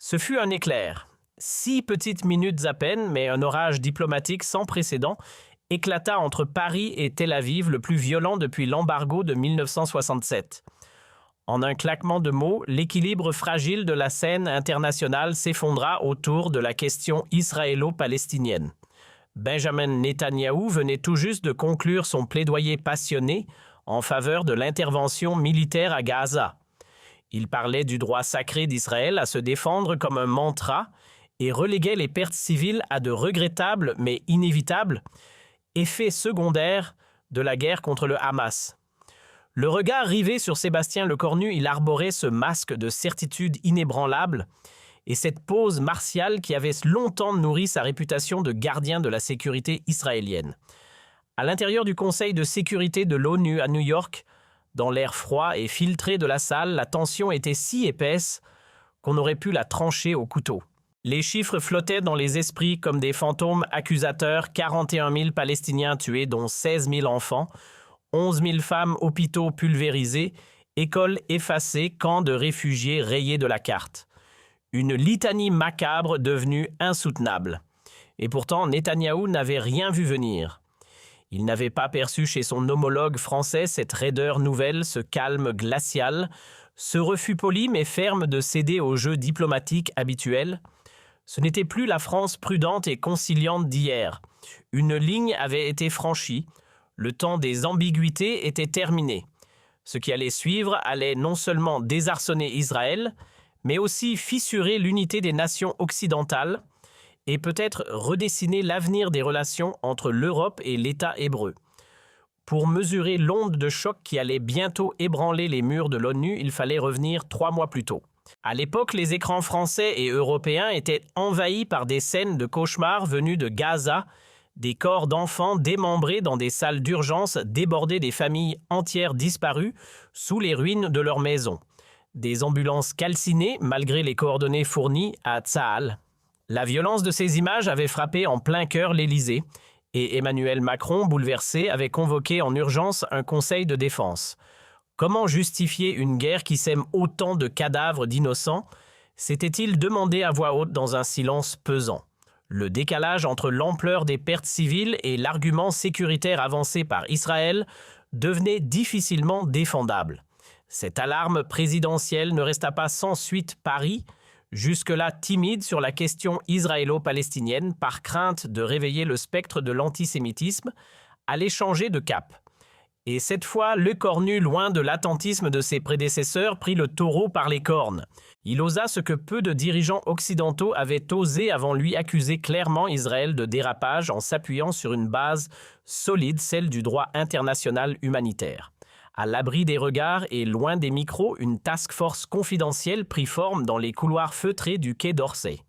Ce fut un éclair. 6 petites minutes à peine, mais un orage diplomatique sans précédent éclata entre Paris et Tel Aviv, le plus violent depuis l'embargo de 1967. En un claquement de mots, l'équilibre fragile de la scène internationale s'effondra autour de la question israélo-palestinienne. Benjamin Netanyahou venait tout juste de conclure son plaidoyer passionné en faveur de l'intervention militaire à Gaza. Il parlait du droit sacré d'Israël à se défendre comme un mantra et reléguait les pertes civiles à de regrettables mais inévitables effets secondaires de la guerre contre le Hamas. Le regard rivé sur Sébastien Lecornu, il arborait ce masque de certitude inébranlable et cette pose martiale qui avait longtemps nourri sa réputation de gardien de la sécurité israélienne. À l'intérieur du Conseil de sécurité de l'ONU à New York, dans l'air froid et filtré de la salle, la tension était si épaisse qu'on aurait pu la trancher au couteau. Les chiffres flottaient dans les esprits comme des fantômes accusateurs, 41 000 Palestiniens tués, dont 16 000 enfants, 11 000 femmes, hôpitaux pulvérisés, écoles effacées, camps de réfugiés rayés de la carte. Une litanie macabre devenue insoutenable. Et pourtant, Netanyahou n'avait rien vu venir. Il n'avait pas perçu chez son homologue français cette raideur nouvelle, ce calme glacial, ce refus poli mais ferme de céder au jeu diplomatique habituel. Ce n'était plus la France prudente et conciliante d'hier. Une ligne avait été franchie. Le temps des ambiguïtés était terminé. Ce qui allait suivre allait non seulement désarçonner Israël, mais aussi fissurer l'unité des nations occidentales et peut-être redessiner l'avenir des relations entre l'Europe et l'État hébreu. Pour mesurer l'onde de choc qui allait bientôt ébranler les murs de l'ONU, il fallait revenir 3 mois plus tôt. À l'époque, les écrans français et européens étaient envahis par des scènes de cauchemars venus de Gaza, des corps d'enfants démembrés dans des salles d'urgence débordées des familles entières disparues sous les ruines de leurs maisons, des ambulances calcinées malgré les coordonnées fournies à Tsahal. La violence de ces images avait frappé en plein cœur l'Élysée et Emmanuel Macron, bouleversé, avait convoqué en urgence un conseil de défense. Comment justifier une guerre qui sème autant de cadavres d'innocents? S'était-il demandé à voix haute dans un silence pesant. Le décalage entre l'ampleur des pertes civiles et l'argument sécuritaire avancé par Israël devenait difficilement défendable. Cette alarme présidentielle ne resta pas sans suite Paris, jusque-là timide sur la question israélo-palestinienne par crainte de réveiller le spectre de l'antisémitisme, allait changer de cap. Et cette fois, Lecornu, loin de l'attentisme de ses prédécesseurs, prit le taureau par les cornes. Il osa ce que peu de dirigeants occidentaux avaient osé avant lui, accuser clairement Israël de dérapage en s'appuyant sur une base solide, celle du droit international humanitaire. À l'abri des regards et loin des micros, une task force confidentielle prit forme dans les couloirs feutrés du quai d'Orsay.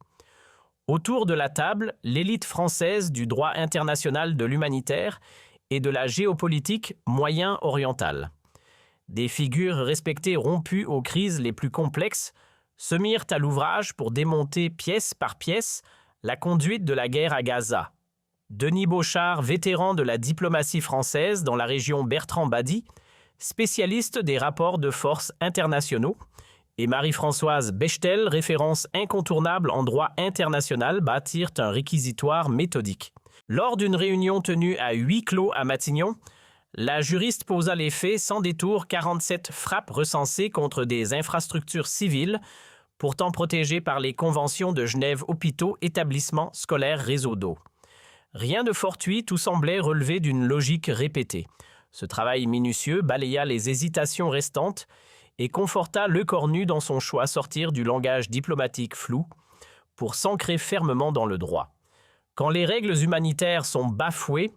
Autour de la table, l'élite française du droit international de l'humanitaire et de la géopolitique moyen-orientale. Des figures respectées rompues aux crises les plus complexes se mirent à l'ouvrage pour démonter pièce par pièce la conduite de la guerre à Gaza. Denis Beauchard, vétéran de la diplomatie française dans la région Bertrand Badi, spécialiste des rapports de force internationaux, et Marie-Françoise Bechtel, référence incontournable en droit international, bâtirent un réquisitoire méthodique. Lors d'une réunion tenue à huis clos à Matignon, la juriste posa les faits sans détour 47 frappes recensées contre des infrastructures civiles, pourtant protégées par les conventions de Genève, hôpitaux, établissements scolaires, réseaux d'eau. Rien de fortuit, tout semblait relever d'une logique répétée. Ce travail minutieux balaya les hésitations restantes et conforta Lecornu dans son choix sortir du langage diplomatique flou pour s'ancrer fermement dans le droit. Quand les règles humanitaires sont bafouées,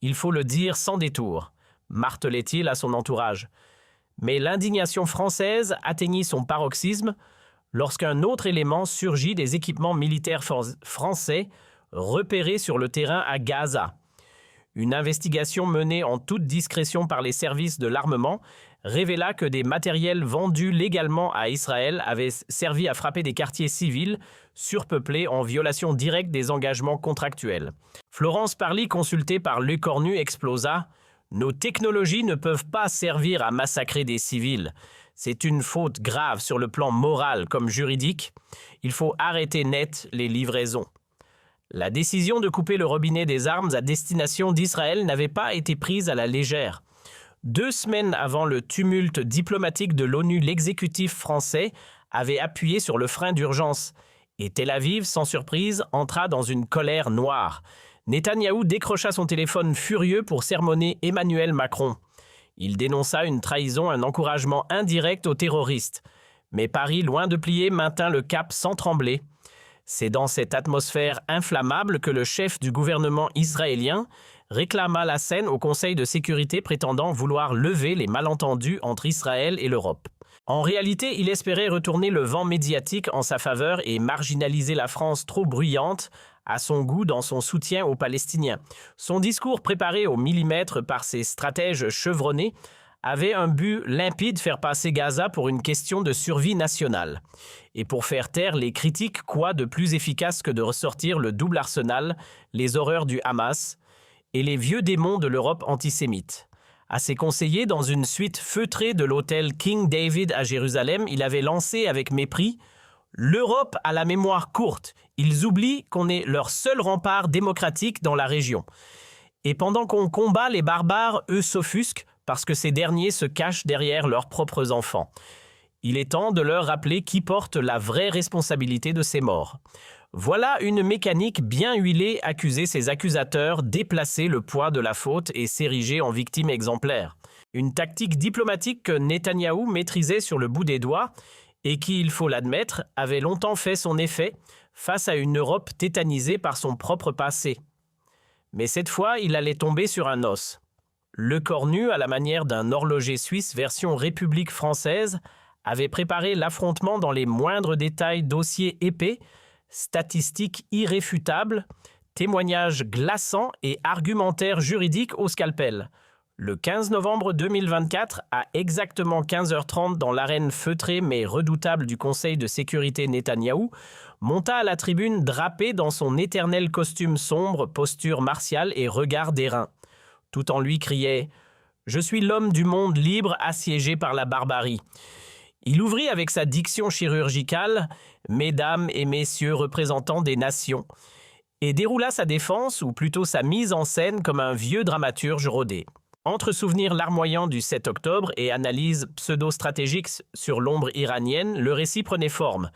il faut le dire sans détour, martelait-il à son entourage. Mais l'indignation française atteignit son paroxysme lorsqu'un autre élément surgit des équipements militaires français repérés sur le terrain à Gaza. Une investigation menée en toute discrétion par les services de l'armement révéla que des matériels vendus légalement à Israël avaient servi à frapper des quartiers civils surpeuplés en violation directe des engagements contractuels. Florence Parly, consultée par Lecornu, explosa « Nos technologies ne peuvent pas servir à massacrer des civils. C'est une faute grave sur le plan moral comme juridique. Il faut arrêter net les livraisons. La décision de couper le robinet des armes à destination d'Israël n'avait pas été prise à la légère. 2 semaines avant le tumulte diplomatique de l'ONU, l'exécutif français avait appuyé sur le frein d'urgence. Et Tel Aviv, sans surprise, entra dans une colère noire. Netanyahou décrocha son téléphone furieux pour sermonner Emmanuel Macron. Il dénonça une trahison, un encouragement indirect aux terroristes. Mais Paris, loin de plier, maintint le cap sans trembler. C'est dans cette atmosphère inflammable que le chef du gouvernement israélien réclama la scène au Conseil de sécurité prétendant vouloir lever les malentendus entre Israël et l'Europe. En réalité, il espérait retourner le vent médiatique en sa faveur et marginaliser la France trop bruyante à son goût dans son soutien aux Palestiniens. Son discours préparé au millimètre par ses stratèges chevronnés avait un but limpide, faire passer Gaza pour une question de survie nationale. Et pour faire taire les critiques, quoi de plus efficace que de ressortir le double arsenal, les horreurs du Hamas et les vieux démons de l'Europe antisémite. À ses conseillers, dans une suite feutrée de l'hôtel King David à Jérusalem, il avait lancé avec mépris « L'Europe a la mémoire courte. Ils oublient qu'on est leur seul rempart démocratique dans la région. Et pendant qu'on combat les barbares, eux s'offusquent parce que ces derniers se cachent derrière leurs propres enfants. Il est temps de leur rappeler qui porte la vraie responsabilité de ces morts. » Voilà une mécanique bien huilée accuser ses accusateurs, déplacer le poids de la faute et s'ériger en victime exemplaire. Une tactique diplomatique que Netanyahou maîtrisait sur le bout des doigts et qui, il faut l'admettre, avait longtemps fait son effet face à une Europe tétanisée par son propre passé. Mais cette fois, il allait tomber sur un os. Le Cornu, à la manière d'un horloger suisse version République française, avait préparé l'affrontement dans les moindres détails, dossiers épais, statistiques irréfutables, témoignages glaçants et argumentaires juridiques au scalpel. Le 15 novembre 2024, à exactement 15h30 dans l'arène feutrée mais redoutable du Conseil de sécurité, Netanyahou monta à la tribune drapé dans son éternel costume sombre, posture martiale et regard d'airain. Tout en lui criait « Je suis l'homme du monde libre assiégé par la barbarie ». Il ouvrit avec sa diction chirurgicale « Mesdames et messieurs représentants des nations » et déroula sa défense, ou plutôt sa mise en scène, comme un vieux dramaturge rodé. Entre souvenirs larmoyants du 7 octobre et analyses pseudo-stratégiques sur l'ombre iranienne, le récit prenait forme.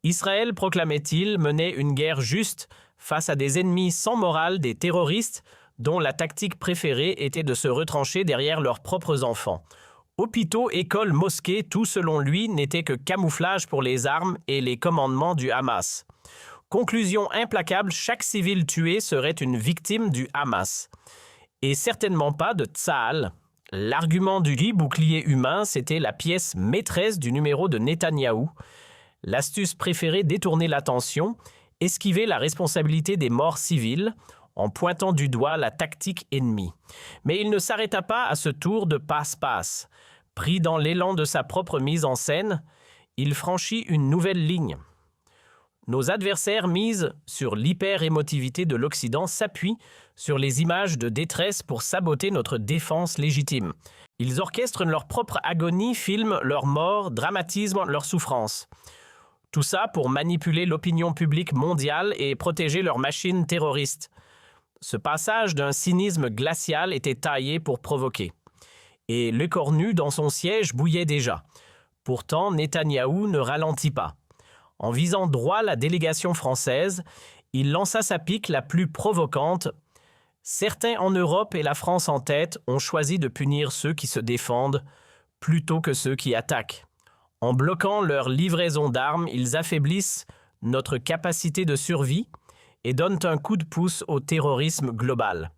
Israël, proclamait-il, menait une guerre juste face à des ennemis sans morale, des terroristes, dont la tactique préférée était de se retrancher derrière leurs propres enfants. Hôpitaux, écoles, mosquées, tout selon lui n'était que camouflage pour les armes et les commandements du Hamas. Conclusion implacable, chaque civil tué serait une victime du Hamas. Et certainement pas de Tsahal. L'argument du bouclier humain, c'était la pièce maîtresse du numéro de Netanyahou. L'astuce préférée détourner l'attention, esquiver la responsabilité des morts civiles, en pointant du doigt la tactique ennemie. Mais il ne s'arrêta pas à ce tour de passe-passe. Pris dans l'élan de sa propre mise en scène, il franchit une nouvelle ligne. Nos adversaires misent sur l'hyper-émotivité de l'Occident s'appuient sur les images de détresse pour saboter notre défense légitime. Ils orchestrent leur propre agonie, filment leur mort, dramatisent leur souffrance. Tout ça pour manipuler l'opinion publique mondiale et protéger leurs machines terroristes. Ce passage d'un cynisme glacial était taillé pour provoquer. Et le Cornu, dans son siège, bouillait déjà. Pourtant, Netanyahou ne ralentit pas. En visant droit la délégation française, il lança sa pique la plus provocante. Certains en Europe et la France en tête ont choisi de punir ceux qui se défendent plutôt que ceux qui attaquent. En bloquant leur livraison d'armes, ils affaiblissent notre capacité de survie et donnent un coup de pouce au terrorisme global.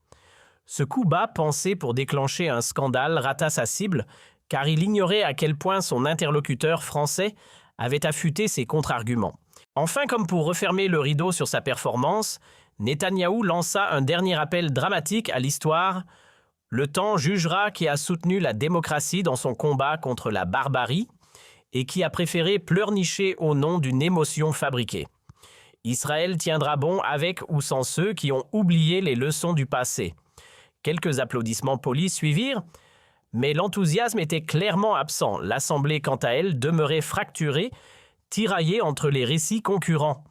Ce coup bas, pensé pour déclencher un scandale, rata sa cible, car il ignorait à quel point son interlocuteur français avait affûté ses contre-arguments. Enfin, comme pour refermer le rideau sur sa performance, Netanyahou lança un dernier appel dramatique à l'histoire. Le temps jugera qui a soutenu la démocratie dans son combat contre la barbarie et qui a préféré pleurnicher au nom d'une émotion fabriquée. Israël tiendra bon avec ou sans ceux qui ont oublié les leçons du passé. Quelques applaudissements polis suivirent, Mais l'enthousiasme était clairement absent. L'Assemblée, quant à elle, demeurait fracturée, tiraillée entre les récits concurrents.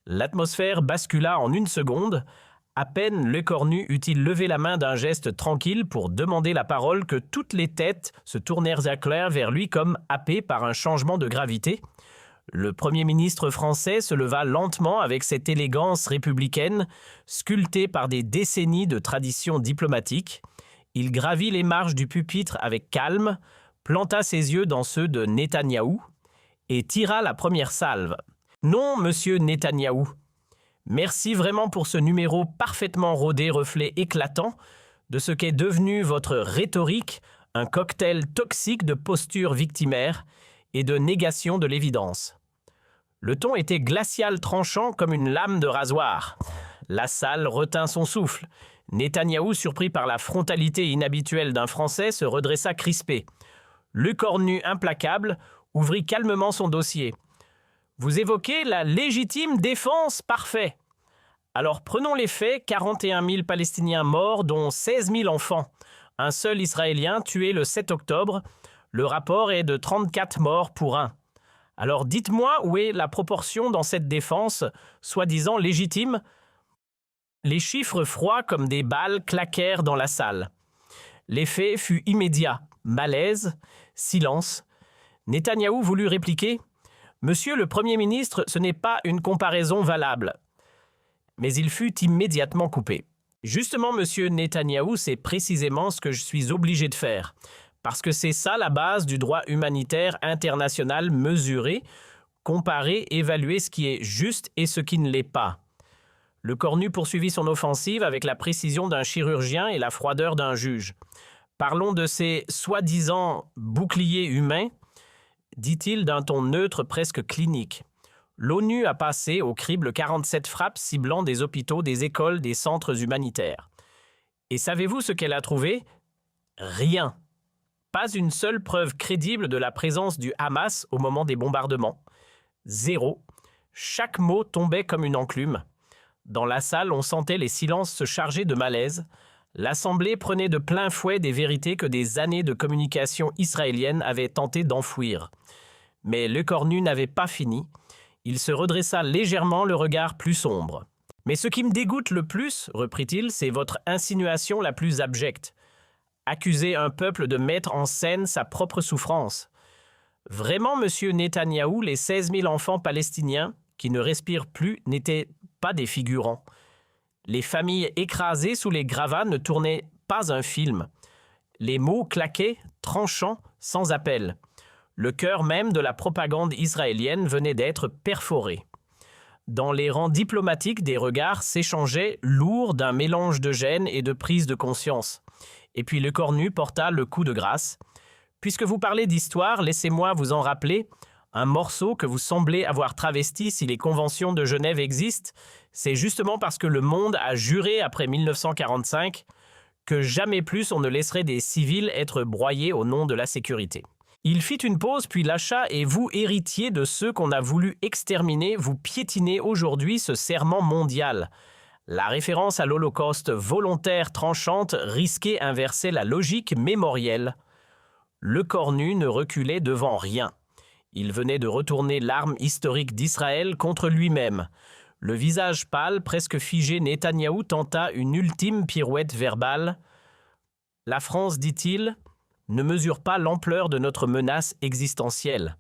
L'atmosphère bascula en une seconde. À peine Lecornu eut-il levé la main d'un geste tranquille pour demander la parole que toutes les têtes se tournèrent à clair vers lui comme happées par un changement de gravité. Le Premier ministre français se leva lentement avec cette élégance républicaine, sculptée par des décennies de tradition diplomatique. Il gravit les marches du pupitre avec calme, planta ses yeux dans ceux de Netanyahou et tira la première salve. « Non, monsieur Netanyahou. Merci vraiment pour ce numéro parfaitement rodé, reflet éclatant de ce qu'est devenu votre rhétorique, un cocktail toxique de postures victimaires et de négation de l'évidence. » Le ton était glacial tranchant comme une lame de rasoir. La salle retint son souffle. Netanyahou, surpris par la frontalité inhabituelle d'un Français, se redressa crispé. Lecornu, implacable, ouvrit calmement son dossier. « Vous évoquez la légitime défense, parfait. Alors prenons les faits, 41 000 Palestiniens morts, dont 16 000 enfants. Un seul Israélien tué le 7 octobre. Le rapport est de 34 morts pour un. Alors dites-moi où est la proportion dans cette défense, soi-disant légitime ?» Les chiffres froids comme des balles claquèrent dans la salle. L'effet fut immédiat. Malaise, silence. Netanyahou voulut répliquer « Monsieur le Premier ministre, ce n'est pas une comparaison valable. » Mais il fut immédiatement coupé. Justement, monsieur Netanyahou, c'est précisément ce que je suis obligé de faire. Parce que c'est ça la base du droit humanitaire international mesuré, comparer, évaluer ce qui est juste et ce qui ne l'est pas. Lecornu poursuivit son offensive avec la précision d'un chirurgien et la froideur d'un juge. Parlons de ces soi-disant boucliers humains, dit-il d'un ton neutre presque clinique. L'ONU a passé au crible 47 frappes ciblant des hôpitaux, des écoles, des centres humanitaires. Et savez-vous ce qu'elle a trouvé? Rien. Pas une seule preuve crédible de la présence du Hamas au moment des bombardements. Zéro. Chaque mot tombait comme une enclume. Dans la salle, on sentait les silences se charger de malaise. L'Assemblée prenait de plein fouet des vérités que des années de communication israélienne avaient tenté d'enfouir. Mais Lecornu n'avait pas fini. Il se redressa légèrement, le regard plus sombre. « Mais ce qui me dégoûte le plus, reprit-il, c'est votre insinuation la plus abjecte. Accuser un peuple de mettre en scène sa propre souffrance. Vraiment, monsieur Netanyahou, les 16 000 enfants palestiniens qui ne respirent plus n'étaient pas des figurants. Les familles écrasées sous les gravats ne tournaient pas un film. Les mots claquaient, tranchants, sans appel. Le cœur même de la propagande israélienne venait d'être perforé. Dans les rangs diplomatiques, des regards s'échangeaient lourds d'un mélange de gêne et de prise de conscience. Et puis Lecornu porta le coup de grâce. « Puisque vous parlez d'histoire, laissez-moi vous en rappeler un morceau que vous semblez avoir travesti si les conventions de Genève existent. C'est justement parce que le monde a juré après 1945 que jamais plus on ne laisserait des civils être broyés au nom de la sécurité. » Il fit une pause puis lâcha « Et vous, héritiers de ceux qu'on a voulu exterminer, vous piétinez aujourd'hui ce serment mondial. » La référence à l'Holocauste volontaire tranchante risquait inverser la logique mémorielle. Lecornu ne reculait devant rien. Il venait de retourner l'arme historique d'Israël contre lui-même. Le visage pâle, presque figé, Netanyahou tenta une ultime pirouette verbale. « La France, dit-il, ne mesure pas l'ampleur de notre menace existentielle. »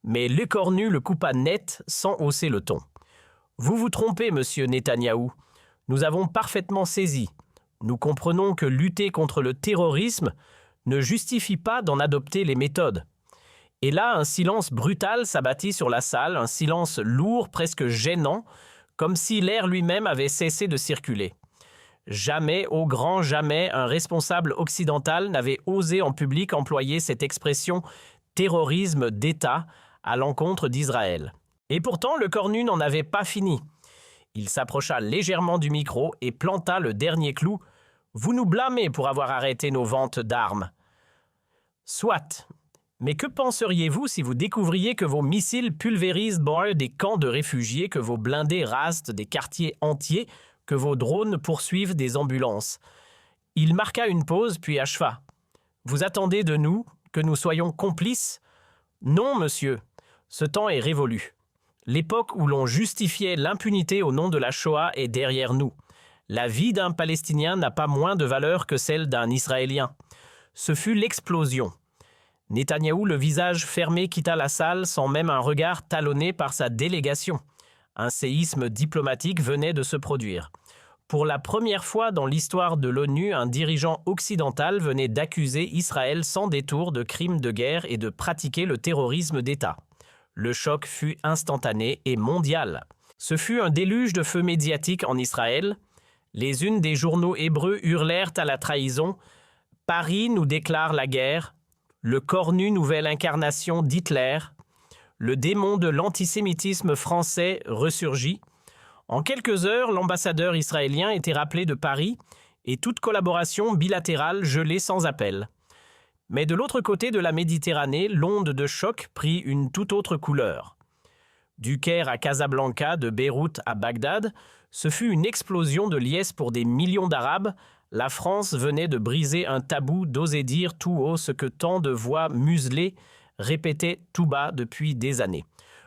Mais Lecornu le coupa net sans hausser le ton. « Vous vous trompez, monsieur Netanyahou. Nous avons parfaitement saisi. Nous comprenons que lutter contre le terrorisme ne justifie pas d'en adopter les méthodes. » Et là, un silence brutal s'abattit sur la salle, un silence lourd, presque gênant, comme si l'air lui-même avait cessé de circuler. Jamais, au grand jamais, un responsable occidental n'avait osé en public employer cette expression « terrorisme d'État » à l'encontre d'Israël. Et pourtant, Lecornu n'en avait pas fini. Il s'approcha légèrement du micro et planta le dernier clou. « Vous nous blâmez pour avoir arrêté nos ventes d'armes. » Soit. Mais que penseriez-vous si vous découvriez que vos missiles pulvérisent des camps de réfugiés, que vos blindés rasent des quartiers entiers, que vos drones poursuivent des ambulances? Il marqua une pause, puis acheva. « Vous attendez de nous que nous soyons complices? Non, monsieur, ce temps est révolu. L'époque où l'on justifiait l'impunité au nom de la Shoah est derrière nous. La vie d'un Palestinien n'a pas moins de valeur que celle d'un Israélien. Ce fut l'explosion. Netanyahou, le visage fermé, quitta la salle sans même un regard talonné par sa délégation. Un séisme diplomatique venait de se produire. Pour la première fois dans l'histoire de l'ONU, un dirigeant occidental venait d'accuser Israël sans détour de crimes de guerre et de pratiquer le terrorisme d'État. Le choc fut instantané et mondial. Ce fut un déluge de feu médiatique en Israël. Les unes des journaux hébreux hurlèrent à la trahison « Paris nous déclare la guerre »,« Le cornu nouvelle incarnation d'Hitler », le démon de l'antisémitisme français ressurgit. En quelques heures, l'ambassadeur israélien était rappelé de Paris et toute collaboration bilatérale gelée sans appel. Mais de l'autre côté de la Méditerranée, l'onde de choc prit une toute autre couleur. Du Caire à Casablanca, de Beyrouth à Bagdad, ce fut une explosion de liesse pour des millions d'Arabes. La France venait de briser un tabou d'oser dire tout haut ce que tant de voix muselées répétaient tout bas depuis des années.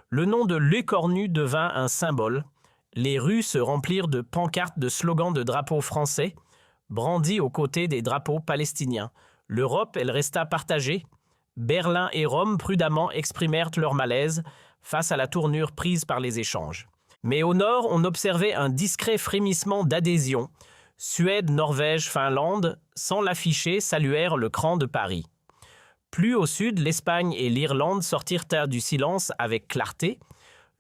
Le nom de l'écornu devint un symbole. Les rues se remplirent de pancartes de slogans de drapeaux français, brandis aux côtés des drapeaux palestiniens. L'Europe, elle resta partagée. Berlin et Rome prudemment exprimèrent leur malaise face à la tournure prise par les échanges. Mais au nord, on observait un discret frémissement d'adhésion. Suède, Norvège, Finlande, sans l'afficher, saluèrent le cran de Paris. Plus au sud, l'Espagne et l'Irlande sortirent du silence avec clarté.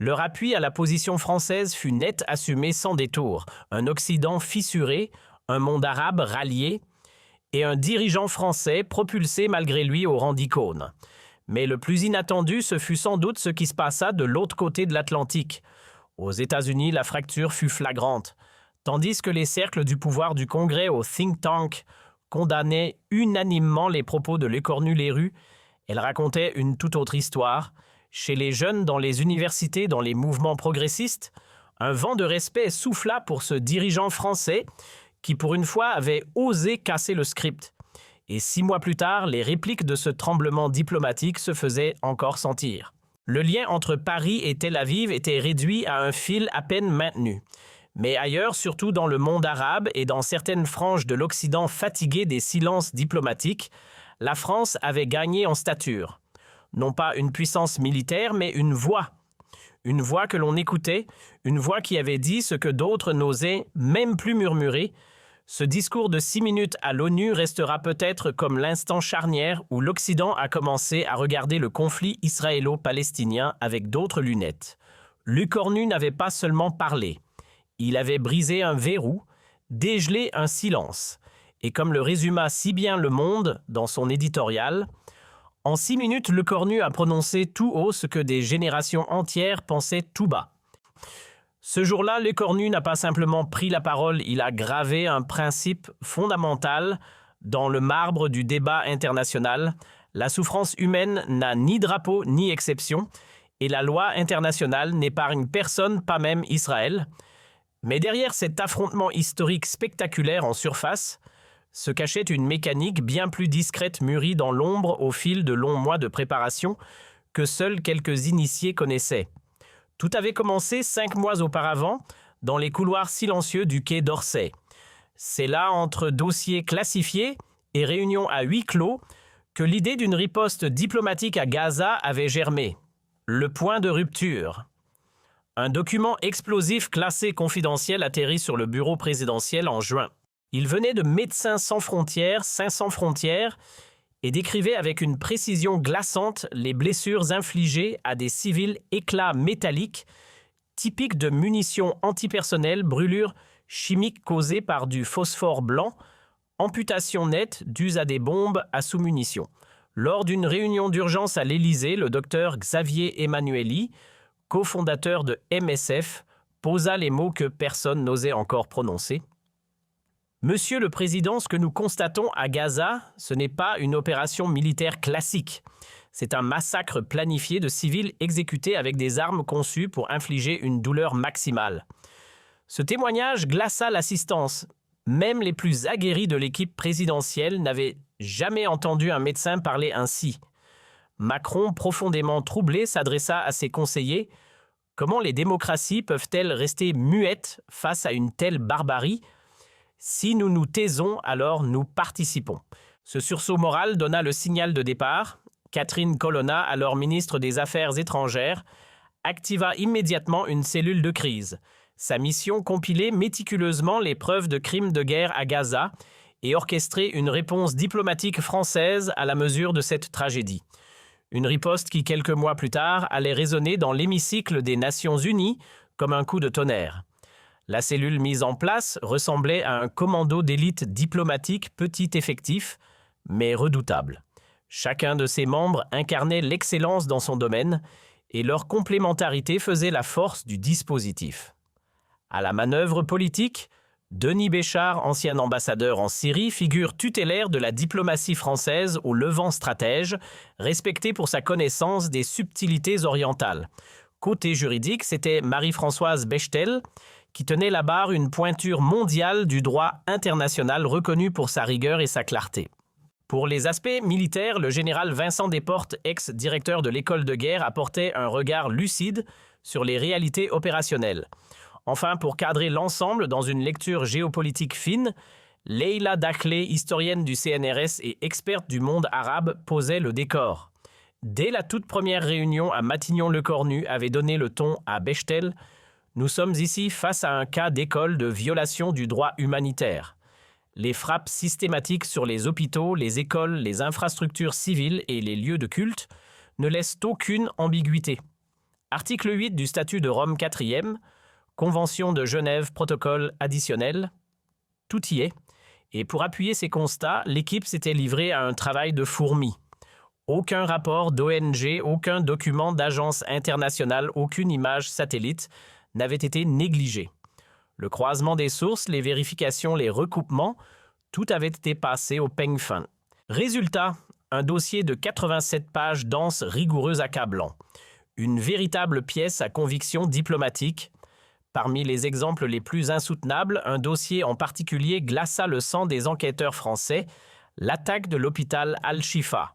Leur appui à la position française fut net assumé sans détour. Un Occident fissuré, un monde arabe rallié et un dirigeant français propulsé malgré lui au rang d'icône. Mais le plus inattendu, ce fut sans doute ce qui se passa de l'autre côté de l'Atlantique. Aux États-Unis, la fracture fut flagrante. Tandis que les cercles du pouvoir du Congrès au think tank condamnaient unanimement les propos de Lecornu-Lerue, elle racontait une toute autre histoire. Chez les jeunes, dans les universités, dans les mouvements progressistes, un vent de respect souffla pour ce dirigeant français qui, pour une fois, avait osé casser le script. Et 6 mois plus tard, les répliques de ce tremblement diplomatique se faisaient encore sentir. Le lien entre Paris et Tel Aviv était réduit à un fil à peine maintenu. Mais ailleurs, surtout dans le monde arabe et dans certaines franges de l'Occident fatigué des silences diplomatiques, la France avait gagné en stature. Non pas une puissance militaire, mais une voix. Une voix que l'on écoutait, une voix qui avait dit ce que d'autres n'osaient même plus murmurer. Ce discours de 6 minutes à l'ONU restera peut-être comme l'instant charnière où l'Occident a commencé à regarder le conflit israélo-palestinien avec d'autres lunettes. Lecornu n'avait pas seulement parlé. Il avait brisé un verrou, dégelé un silence. Et comme le résuma si bien Le Monde dans son éditorial, en 6 minutes, Lecornu a prononcé tout haut ce que des générations entières pensaient tout bas. Ce jour-là, Lecornu n'a pas simplement pris la parole, il a gravé un principe fondamental dans le marbre du débat international. La souffrance humaine n'a ni drapeau ni exception, et la loi internationale n'épargne personne, pas même Israël. Mais derrière cet affrontement historique spectaculaire en surface, se cachait une mécanique bien plus discrète mûrie dans l'ombre au fil de longs mois de préparation que seuls quelques initiés connaissaient. Tout avait commencé 5 mois auparavant dans les couloirs silencieux du quai d'Orsay. C'est là, entre dossiers classifiés et réunions à huis clos, que l'idée d'une riposte diplomatique à Gaza avait germé. Le point de rupture. Un document explosif classé confidentiel atterrit sur le bureau présidentiel en juin. Il venait de Médecins sans frontières, 500 frontières, et décrivait avec une précision glaçante les blessures infligées à des civils éclats métalliques, typiques de munitions antipersonnelles, brûlures chimiques causées par du phosphore blanc, amputation nette dues à des bombes à sous-munitions. Lors d'une réunion d'urgence à l'Élysée, le docteur Xavier Emmanuelli, cofondateur de MSF, posa les mots que personne n'osait encore prononcer. Monsieur le Président, ce que nous constatons à Gaza, ce n'est pas une opération militaire classique. C'est un massacre planifié de civils exécutés avec des armes conçues pour infliger une douleur maximale. Ce témoignage glaça l'assistance. Même les plus aguerris de l'équipe présidentielle n'avaient Jamais entendu un médecin parler ainsi. Macron, profondément troublé, s'adressa à ses conseillers. Comment les démocraties peuvent-elles rester muettes face à une telle barbarie? Si nous nous taisons, alors nous participons. Ce sursaut moral donna le signal de départ. Catherine Colonna, alors ministre des Affaires étrangères, activa immédiatement une cellule de crise. Sa mission, compiler méticuleusement les preuves de crimes de guerre à Gaza et orchestrer une réponse diplomatique française à la mesure de cette tragédie. Une riposte qui, quelques mois plus tard, allait résonner dans l'hémicycle des Nations Unies comme un coup de tonnerre. La cellule mise en place ressemblait à un commando d'élite diplomatique petit effectif, mais redoutable. Chacun de ses membres incarnait l'excellence dans son domaine et leur complémentarité faisait la force du dispositif. À la manœuvre politique, Denis Béchard, ancien ambassadeur en Syrie, figure tutélaire de la diplomatie française au Levant stratège, respecté pour sa connaissance des subtilités orientales. Côté juridique, c'était Marie-Françoise Bechtel, qui tenait la barre une pointure mondiale du droit international reconnu pour sa rigueur et sa clarté. Pour les aspects militaires, le général Vincent Desportes, ex-directeur de l'école de guerre, apportait un regard lucide sur les réalités opérationnelles. Enfin, pour cadrer l'ensemble dans une lecture géopolitique fine, Leïla Dakhlé, historienne du CNRS et experte du monde arabe, posait le décor. Dès la toute première réunion à Matignon-le-Cornu avait donné le ton à Bechtel. Nous sommes ici face à un cas d'école de violation du droit humanitaire. Les frappes systématiques sur les hôpitaux, les écoles, les infrastructures civiles et les lieux de culte ne laissent aucune ambiguïté. Article 8 du statut de Rome 4e, Convention de Genève, protocole additionnel, tout y est. Et pour appuyer ces constats, l'équipe s'était livrée à un travail de fourmi. Aucun rapport d'ONG, aucun document d'agence internationale, aucune image satellite n'avait été négligé. Le croisement des sources, les vérifications, les recoupements, tout avait été passé au peigne fin. Résultat, un dossier de 87 pages dense, rigoureux, accablant. Une véritable pièce à conviction diplomatique. Parmi les exemples les plus insoutenables, un dossier en particulier glaça le sang des enquêteurs français, l'attaque de l'hôpital Al-Shifa.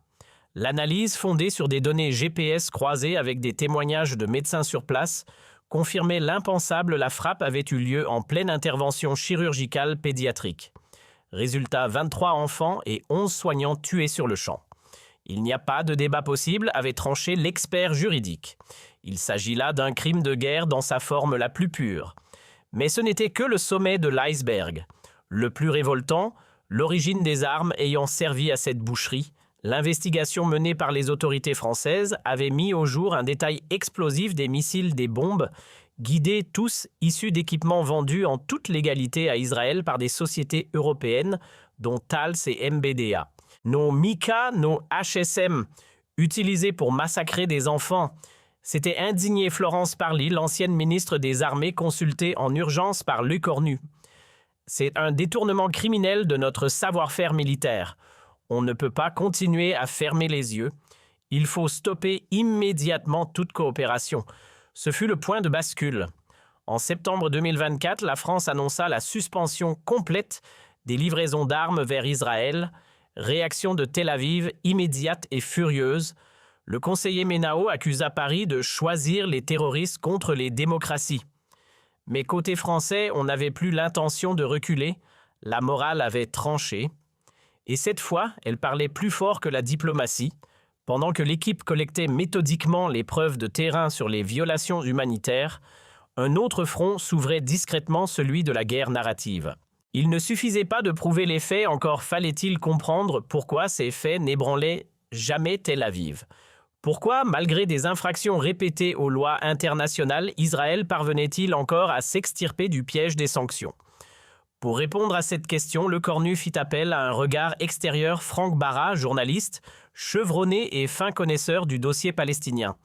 L'analyse fondée sur des données GPS croisées avec des témoignages de médecins sur place confirmait l'impensable, la frappe avait eu lieu en pleine intervention chirurgicale pédiatrique. Résultat, 23 enfants et 11 soignants tués sur le champ. Il n'y a pas de débat possible, avait tranché l'expert juridique. Il s'agit là d'un crime de guerre dans sa forme la plus pure. Mais ce n'était que le sommet de l'iceberg. Le plus révoltant, l'origine des armes ayant servi à cette boucherie, l'investigation menée par les autorités françaises avait mis au jour un détail explosif des missiles, des bombes, guidés tous issus d'équipements vendus en toute légalité à Israël par des sociétés européennes, dont Thales et MBDA. Nos Mika, nos HSM, utilisés pour massacrer des enfants. S'était indignée Florence Parly, l'ancienne ministre des Armées consultée en urgence par Lecornu. C'est un détournement criminel de notre savoir-faire militaire. On ne peut pas continuer à fermer les yeux. Il faut stopper immédiatement toute coopération. Ce fut le point de bascule. En septembre 2024, la France annonça la suspension complète des livraisons d'armes vers Israël. Réaction de Tel Aviv immédiate et furieuse. Le conseiller Ménao accusa Paris de choisir les terroristes contre les démocraties. Mais côté français, on n'avait plus l'intention de reculer. La morale avait tranché. Et cette fois, elle parlait plus fort que la diplomatie. Pendant que l'équipe collectait méthodiquement les preuves de terrain sur les violations humanitaires, un autre front s'ouvrait discrètement, celui de la guerre narrative. Il ne suffisait pas de prouver les faits, encore fallait-il comprendre pourquoi ces faits n'ébranlaient jamais Tel Aviv. Pourquoi, malgré des infractions répétées aux lois internationales, Israël parvenait-il encore à s'extirper du piège des sanctions? Pour répondre à cette question, Lecornu fit appel à un regard extérieur. Franck Barra, journaliste, chevronné et fin connaisseur du dossier palestinien.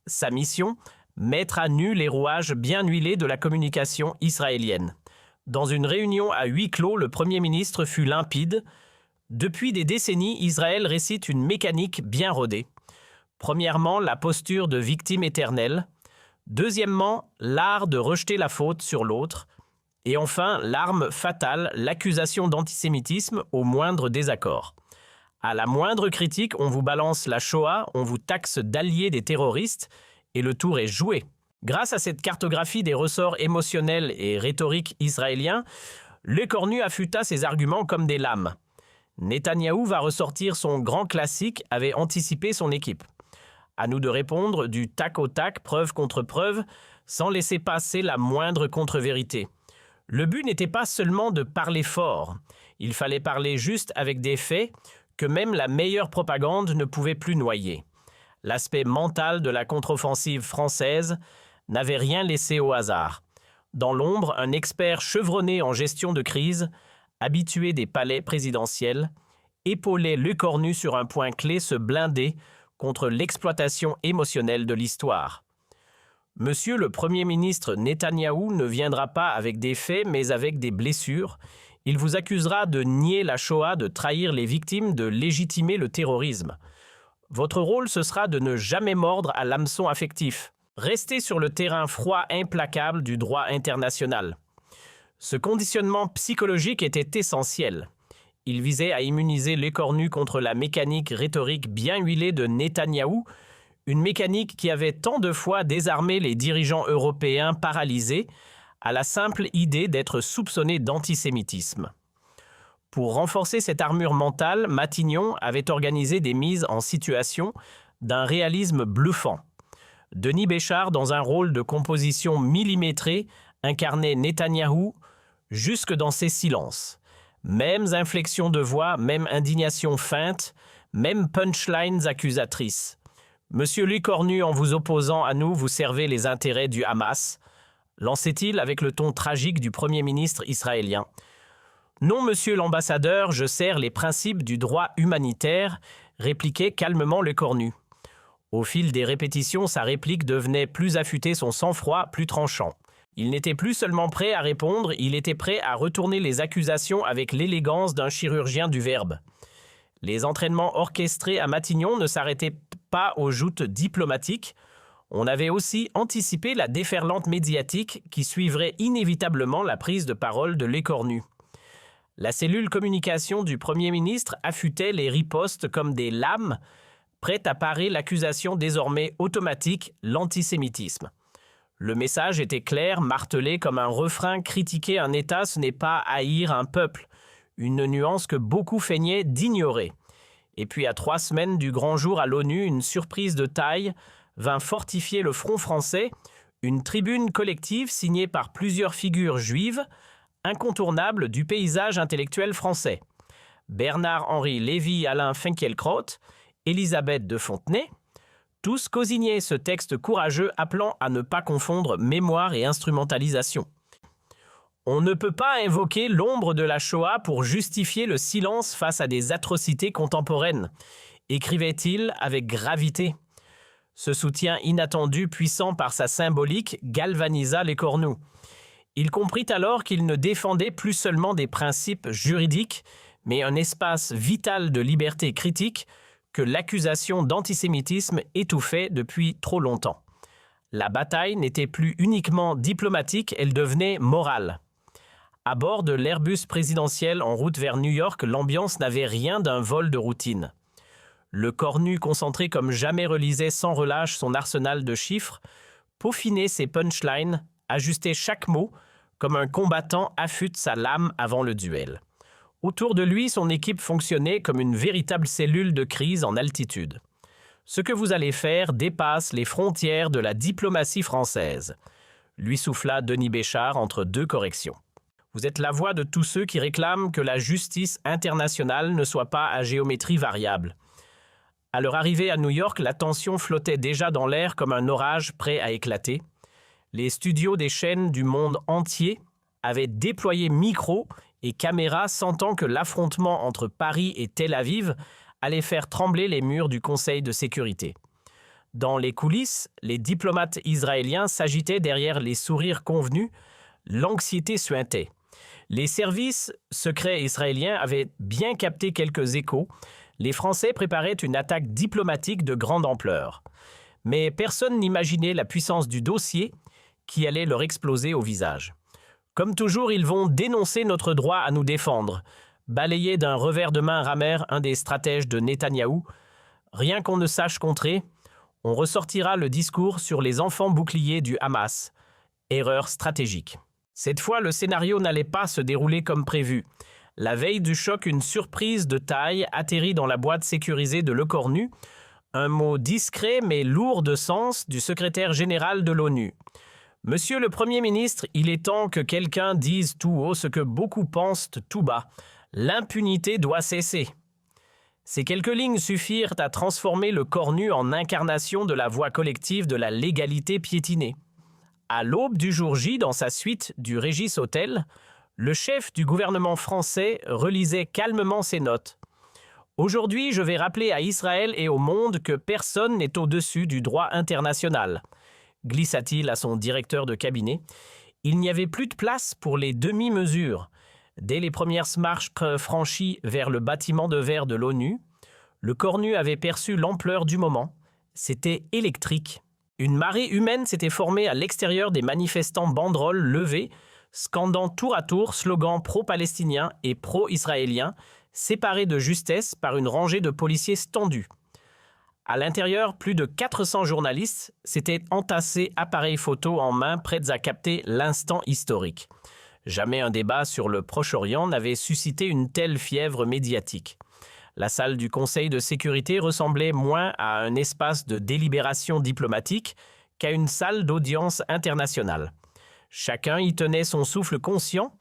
Sa mission, mettre à nu les rouages bien huilés de la communication israélienne. Dans une réunion à huis clos, le Premier ministre fut limpide. Depuis des décennies, Israël récite une mécanique bien rodée. Premièrement, la posture de victime éternelle. Deuxièmement, l'art de rejeter la faute sur l'autre. Et enfin, l'arme fatale, l'accusation d'antisémitisme au moindre désaccord. À la moindre critique, on vous balance la Shoah, on vous taxe d'alliés des terroristes, et le tour est joué. Grâce à cette cartographie des ressorts émotionnels et rhétoriques israéliens, Lecornu affûta ses arguments comme des lames. Netanyahou va ressortir son grand classique, avait anticipé son équipe. À nous de répondre du tac au tac, preuve contre preuve, sans laisser passer la moindre contre-vérité. Le but n'était pas seulement de parler fort, il fallait parler juste avec des faits que même la meilleure propagande ne pouvait plus noyer. L'aspect mental de la contre-offensive française n'avait rien laissé au hasard. Dans l'ombre, un expert chevronné en gestion de crise, habitué des palais présidentiels, épaulait Lecornu sur un point clé, se blinder contre l'exploitation émotionnelle de l'histoire. Monsieur le Premier ministre Netanyahou ne viendra pas avec des faits, mais avec des blessures. Il vous accusera de nier la Shoah, de trahir les victimes, de légitimer le terrorisme. Votre rôle, ce sera de ne jamais mordre à l'hameçon affectif. Restez sur le terrain froid implacable du droit international. Ce conditionnement psychologique était essentiel. Il visait à immuniser Lecornu contre la mécanique rhétorique bien huilée de Netanyahou, une mécanique qui avait tant de fois désarmé les dirigeants européens paralysés à la simple idée d'être soupçonnés d'antisémitisme. Pour renforcer cette armure mentale, Matignon avait organisé des mises en situation d'un réalisme bluffant. Denis Béchard, dans un rôle de composition millimétrée, incarnait Netanyahou jusque dans ses silences. Mêmes inflexions de voix, même indignation feinte, mêmes punchlines accusatrices. Monsieur Lecornu, en vous opposant à nous, vous servez les intérêts du Hamas, lançait-il avec le ton tragique du Premier ministre israélien. Non, monsieur l'ambassadeur, je sers les principes du droit humanitaire, répliquait calmement Lecornu. Au fil des répétitions, sa réplique devenait plus affûtée, son sang-froid plus tranchant. Il n'était plus seulement prêt à répondre, il était prêt à retourner les accusations avec l'élégance d'un chirurgien du verbe. Les entraînements orchestrés à Matignon ne s'arrêtaient pas aux joutes diplomatiques. On avait aussi anticipé la déferlante médiatique qui suivrait inévitablement la prise de parole de Lecornu. La cellule communication du Premier ministre affûtait les ripostes comme des lames, prêtes à parer l'accusation désormais automatique, l'antisémitisme. Le message était clair, martelé comme un refrain: critiquer un État, ce n'est pas haïr un peuple, une nuance que beaucoup feignaient d'ignorer. Et puis à 3 semaines du grand jour à l'ONU, une surprise de taille vint fortifier le front français, une tribune collective signée par plusieurs figures juives, incontournables du paysage intellectuel français. Bernard-Henri Lévy-Alain Finkielkraut, Élisabeth de Fontenay, tous cosignaient ce texte courageux appelant à ne pas confondre mémoire et instrumentalisation. On ne peut pas invoquer l'ombre de la Shoah pour justifier le silence face à des atrocités contemporaines, écrivait-il avec gravité. Ce soutien inattendu, puissant par sa symbolique, galvanisa Lecornu. Il comprit alors qu'il ne défendait plus seulement des principes juridiques, mais un espace vital de liberté critique que l'accusation d'antisémitisme étouffait depuis trop longtemps. La bataille n'était plus uniquement diplomatique, elle devenait morale. À bord de l'Airbus présidentiel en route vers New York, l'ambiance n'avait rien d'un vol de routine. Lecornu, concentré comme jamais, relisait sans relâche son arsenal de chiffres, peaufinait ses punchlines, ajustait chaque mot, comme un combattant affûte sa lame avant le duel. Autour de lui, son équipe fonctionnait comme une véritable cellule de crise en altitude. Ce que vous allez faire dépasse les frontières de la diplomatie française, lui souffla Denis Béchard entre 2 corrections. Vous êtes la voix de tous ceux qui réclament que la justice internationale ne soit pas à géométrie variable. À leur arrivée à New York, la tension flottait déjà dans l'air comme un orage prêt à éclater. Les studios des chaînes du monde entier avaient déployé micros et caméras, sentant que l'affrontement entre Paris et Tel Aviv allait faire trembler les murs du Conseil de sécurité. Dans les coulisses, les diplomates israéliens s'agitaient derrière les sourires convenus, l'anxiété suintait. Les services secrets israéliens avaient bien capté quelques échos. Les Français préparaient une attaque diplomatique de grande ampleur. Mais personne n'imaginait la puissance du dossier qui allait leur exploser au visage. Comme toujours, ils vont dénoncer notre droit à nous défendre, balayé d'un revers de main ramère un des stratèges de Netanyahou. Rien qu'on ne sache contrer, on ressortira le discours sur les enfants boucliers du Hamas. Erreur stratégique. Cette fois, le scénario n'allait pas se dérouler comme prévu. La veille du choc, une surprise de taille atterrit dans la boîte sécurisée de Le Cornu, un mot discret mais lourd de sens du secrétaire général de l'ONU. Monsieur le Premier ministre, il est temps que quelqu'un dise tout haut ce que beaucoup pensent tout bas. L'impunité doit cesser. Ces quelques lignes suffirent à transformer Le Cornu en incarnation de la voix collective de la légalité piétinée. À l'aube du jour J, dans sa suite du Régis Hôtel, le chef du gouvernement français relisait calmement ses notes. « Aujourd'hui, je vais rappeler à Israël et au monde que personne n'est au-dessus du droit international », glissa-t-il à son directeur de cabinet. Il n'y avait plus de place pour les demi-mesures. Dès les premières marches franchies vers le bâtiment de verre de l'ONU, Le Cornu avait perçu l'ampleur du moment. C'était électrique. Une marée humaine s'était formée à l'extérieur des manifestants banderoles levées, scandant tour à tour slogans pro-palestiniens et pro-israéliens, séparés de justesse par une rangée de policiers tendus. À l'intérieur, plus de 400 journalistes s'étaient entassés appareils photo en main, prêts à capter l'instant historique. Jamais un débat sur le Proche-Orient n'avait suscité une telle fièvre médiatique. La salle du Conseil de sécurité ressemblait moins à un espace de délibération diplomatique qu'à une salle d'audience internationale. Chacun y tenait son souffle, conscient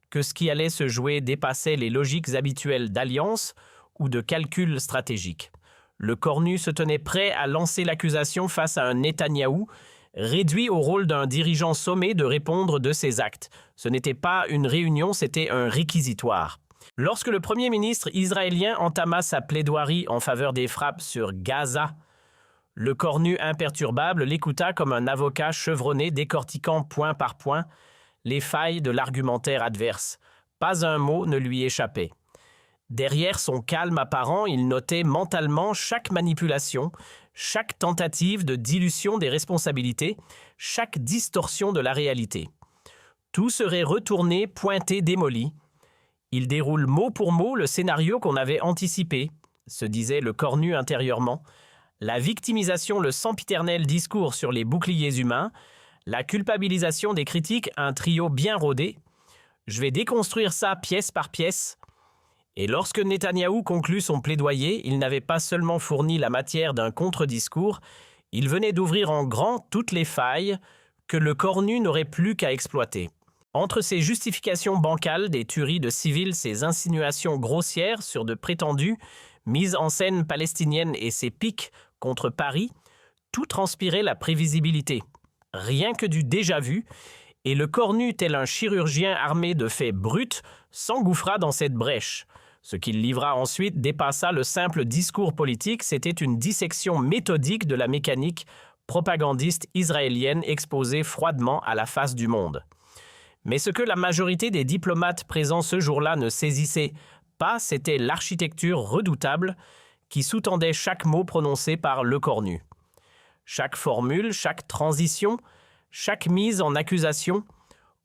que ce qui allait se jouer dépassait les logiques habituelles d'alliance ou de calcul stratégique. Le Cornu se tenait prêt à lancer l'accusation face à un Netanyahou, réduit au rôle d'un dirigeant sommé de répondre de ses actes. Ce n'était pas une réunion, c'était un réquisitoire. Lorsque le Premier ministre israélien entama sa plaidoirie en faveur des frappes sur Gaza, Le Cornu imperturbable l'écouta comme un avocat chevronné décortiquant point par point les failles de l'argumentaire adverse. Pas un mot ne lui échappait. Derrière son calme apparent, il notait mentalement chaque manipulation, chaque tentative de dilution des responsabilités, chaque distorsion de la réalité. Tout serait retourné, pointé, démoli. Il déroule mot pour mot le scénario qu'on avait anticipé, se disait Le Cornu intérieurement. La victimisation, le sempiternel discours sur les boucliers humains, la culpabilisation des critiques, un trio bien rodé. Je vais déconstruire ça pièce par pièce. Et lorsque Netanyahou conclut son plaidoyer, il n'avait pas seulement fourni la matière d'un contre-discours, il venait d'ouvrir en grand toutes les failles que Le Cornu n'aurait plus qu'à exploiter. Entre ses justifications bancales des tueries de civils, ses insinuations grossières sur de prétendues mises en scène palestiniennes et ses piques contre Paris, tout transpirait la prévisibilité. Rien que du déjà-vu, et Le Cornu, tel un chirurgien armé de faits bruts, s'engouffra dans cette brèche. Ce qu'il livra ensuite dépassa le simple discours politique, c'était une dissection méthodique de la mécanique propagandiste israélienne exposée froidement à la face du monde. Mais ce que la majorité des diplomates présents ce jour-là ne saisissaient pas, c'était l'architecture redoutable qui sous-tendait chaque mot prononcé par Le Cornu. Chaque formule, chaque transition, chaque mise en accusation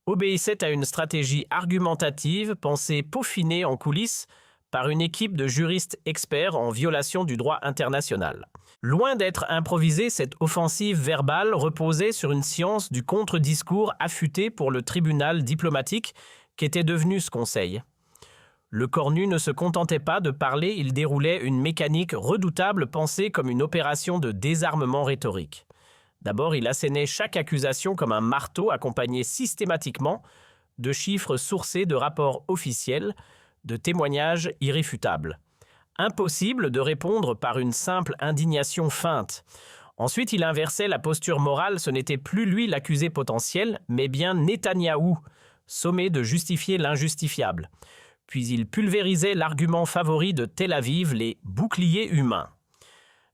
obéissait à une stratégie argumentative pensée peaufinée en coulisses par une équipe de juristes experts en violation du droit international. Loin d'être improvisée, cette offensive verbale reposait sur une science du contre-discours affûté pour le tribunal diplomatique qu'était devenu ce conseil. Le Cornu ne se contentait pas de parler, il déroulait une mécanique redoutable pensée comme une opération de désarmement rhétorique. D'abord, il assénait chaque accusation comme un marteau accompagné systématiquement de chiffres sourcés de rapports officiels, de témoignages irréfutables. Impossible de répondre par une simple indignation feinte. Ensuite, il inversait la posture morale, ce n'était plus lui l'accusé potentiel, mais bien Netanyahou, sommé de justifier l'injustifiable. Puis il pulvérisait l'argument favori de Tel Aviv, les boucliers humains.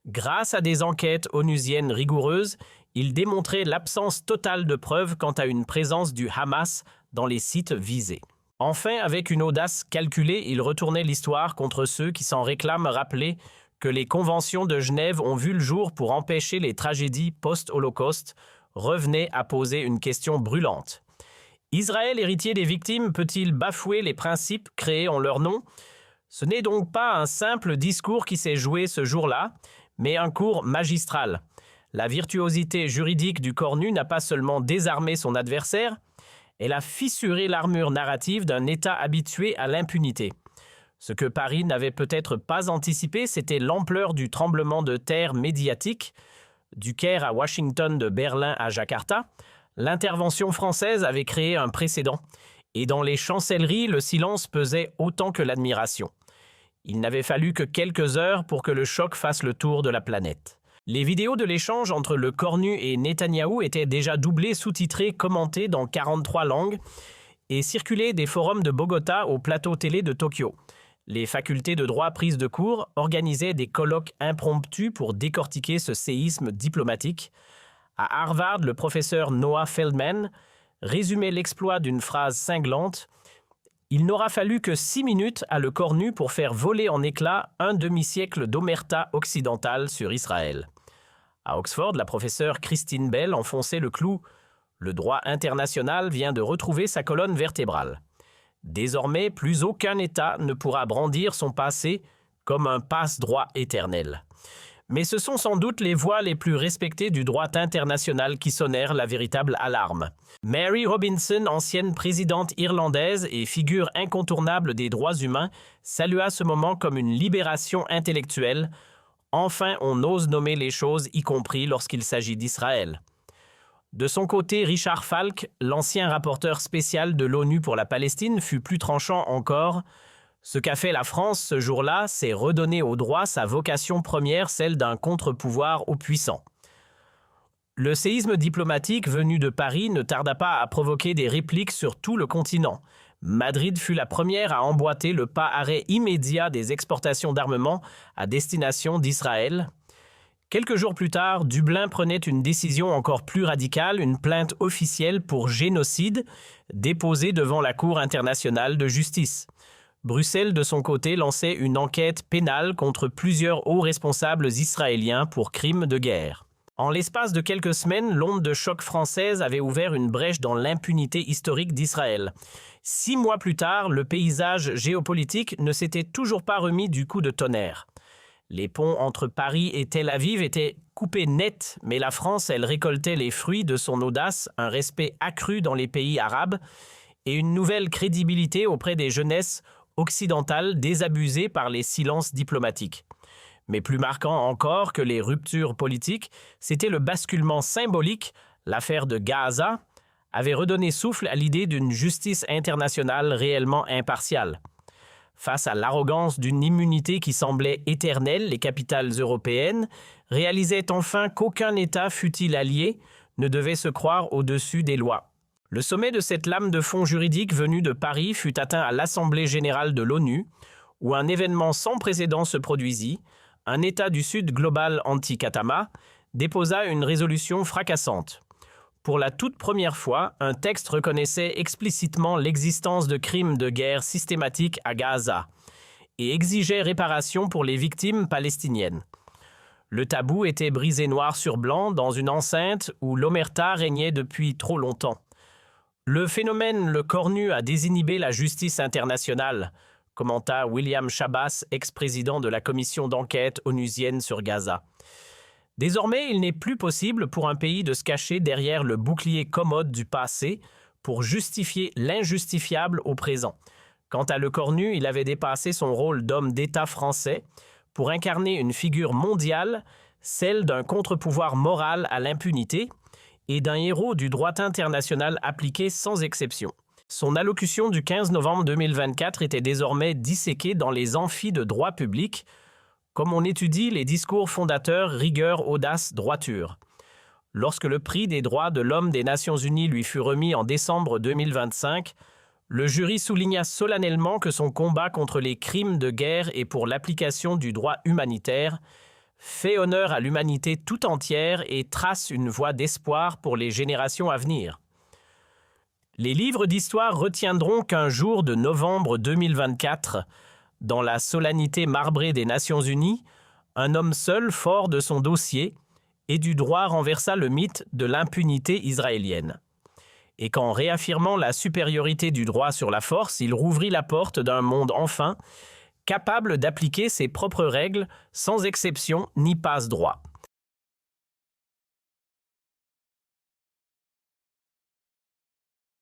Grâce à des enquêtes onusiennes rigoureuses, il démontrait l'absence totale de preuves quant à une présence du Hamas dans les sites visés. Enfin, avec une audace calculée, il retournait l'histoire contre ceux qui s'en réclament rappeler que les conventions de Genève ont vu le jour pour empêcher les tragédies post-Holocauste, revenaient à poser une question brûlante. Israël, héritier des victimes, peut-il bafouer les principes créés en leur nom? Ce n'est donc pas un simple discours qui s'est joué ce jour-là, mais un cours magistral. La virtuosité juridique du cornu n'a pas seulement désarmé son adversaire, elle a fissuré l'armure narrative d'un État habitué à l'impunité. Ce que Paris n'avait peut-être pas anticipé, c'était l'ampleur du tremblement de terre médiatique. Du Caire à Washington, de Berlin à Jakarta, l'intervention française avait créé un précédent. Et dans les chancelleries, le silence pesait autant que l'admiration. Il n'avait fallu que quelques heures pour que le choc fasse le tour de la planète. Les vidéos de l'échange entre le cornu et Netanyahou étaient déjà doublées, sous-titrées, commentées dans 43 langues et circulaient des forums de Bogota au plateau télé de Tokyo. Les facultés de droit prises de cours organisaient des colloques impromptus pour décortiquer ce séisme diplomatique. À Harvard, le professeur Noah Feldman résumait l'exploit d'une phrase cinglante. Il n'aura fallu que 6 minutes à le cornu pour faire voler en éclats un demi-siècle d'omerta occidentale sur Israël. À Oxford, la professeure Christine Bell enfonçait le clou. Le droit international vient de retrouver sa colonne vertébrale. Désormais, plus aucun État ne pourra brandir son passé comme un passe-droit éternel. Mais ce sont sans doute les voix les plus respectées du droit international qui sonnèrent la véritable alarme. Mary Robinson, ancienne présidente irlandaise et figure incontournable des droits humains, salua ce moment comme une libération intellectuelle. Enfin, on ose nommer les choses, y compris lorsqu'il s'agit d'Israël. De son côté, Richard Falk, l'ancien rapporteur spécial de l'ONU pour la Palestine, fut plus tranchant encore. Ce qu'a fait la France ce jour-là, c'est redonner au droit sa vocation première, celle d'un contre-pouvoir aux puissants. Le séisme diplomatique venu de Paris ne tarda pas à provoquer des répliques sur tout le continent. Madrid fut la première à emboîter le pas arrêt immédiat des exportations d'armement à destination d'Israël. Quelques jours plus tard, Dublin prenait une décision encore plus radicale, une plainte officielle pour génocide déposée devant la Cour internationale de justice. Bruxelles, de son côté, lançait une enquête pénale contre plusieurs hauts responsables israéliens pour crimes de guerre. En l'espace de quelques semaines, l'onde de choc française avait ouvert une brèche dans l'impunité historique d'Israël. 6 mois plus tard, le paysage géopolitique ne s'était toujours pas remis du coup de tonnerre. Les ponts entre Paris et Tel Aviv étaient coupés net, mais la France, elle récoltait les fruits de son audace, un respect accru dans les pays arabes et une nouvelle crédibilité auprès des jeunesses occidentales désabusées par les silences diplomatiques. Mais plus marquant encore que les ruptures politiques, c'était le basculement symbolique. L'affaire de Gaza avait redonné souffle à l'idée d'une justice internationale réellement impartiale. Face à l'arrogance d'une immunité qui semblait éternelle, les capitales européennes réalisaient enfin qu'aucun État, fût-il allié, ne devait se croire au-dessus des lois. Le sommet de cette lame de fond juridique venue de Paris fut atteint à l'Assemblée générale de l'ONU, où un événement sans précédent se produisit. Un État du Sud global anti-Katama déposa une résolution fracassante. Pour la toute première fois, un texte reconnaissait explicitement l'existence de crimes de guerre systématiques à Gaza et exigeait réparation pour les victimes palestiniennes. Le tabou était brisé noir sur blanc dans une enceinte où l'omerta régnait depuis trop longtemps. Le phénomène le cornu a désinhibé la justice internationale, commenta William Chabas, ex-président de la commission d'enquête onusienne sur Gaza. Désormais, il n'est plus possible pour un pays de se cacher derrière le bouclier commode du passé pour justifier l'injustifiable au présent. Quant à Le Cornu, il avait dépassé son rôle d'homme d'État français pour incarner une figure mondiale, celle d'un contre-pouvoir moral à l'impunité et d'un héros du droit international appliqué sans exception. Son allocution du 15 novembre 2024 était désormais disséquée dans les amphis de droit public, comme on étudie les discours fondateurs rigueur, audace, droiture. Lorsque le prix des droits de l'homme des Nations Unies lui fut remis en décembre 2025, le jury souligna solennellement que son combat contre les crimes de guerre et pour l'application du droit humanitaire fait honneur à l'humanité tout entière et trace une voie d'espoir pour les générations à venir. Les livres d'histoire retiendront qu'un jour de novembre 2024, dans la solennité marbrée des Nations Unies, un homme seul, fort de son dossier et du droit, renversa le mythe de l'impunité israélienne. et qu'en réaffirmant la supériorité du droit sur la force, il rouvrit la porte d'un monde enfin capable d'appliquer ses propres règles sans exception ni passe-droit.